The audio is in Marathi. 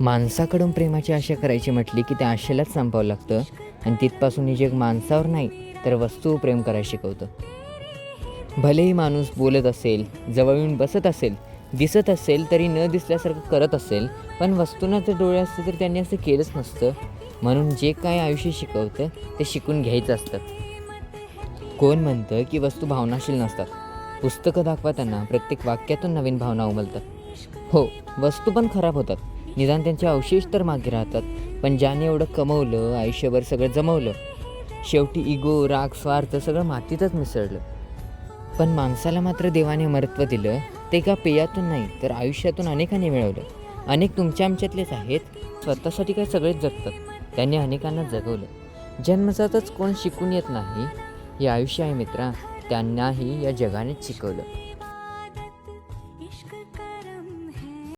माणसाकडून प्रेमाची आशा करायची म्हटली की त्या आशेलाच संपावं लागतं आणि तिथपासून हे जग माणसावर नाही तर वस्तू प्रेम करायला शिकवतं. भलेही माणूस बोलत असेल, जवळ येऊन बसत असेल, दिसत असेल तरी न दिसल्यासारखं करत असेल, पण वस्तूंना जर डोळे असते तर त्यांनी असं केलंच नसतं. म्हणून जे काय आयुष्य शिकवतं ते शिकून घ्यायचं असतं. कोण म्हणतं की वस्तू भावनाशील नसतात? पुस्तकं दाखवताना प्रत्येक वाक्यातून नवीन भावना उमलतात. हो, वस्तू पण खराब होतात, निदान त्यांचे अवशेष तर मागे राहतात. पण ज्याने एवढं कमवलं, आयुष्यभर सगळं जमवलं, शेवटी इगो, राग, स्वार्थ सगळं मातीतच मिसळलं. पण माणसाला मात्र देवाने अमरत्व दिलं. ते एका पेयातून नाही तर आयुष्यातून अनेकांनी मिळवलं. अनेक तुमच्या आमच्यातलेच आहेत. स्वतःसाठी काय सगळेच जगतात, त्यांनी अनेकांना जगवलं. जन्मजातच कोण शिकून येत नाही, हे आयुष्य आहे मित्रा, त्यांनाही या जगानेच शिकवलं.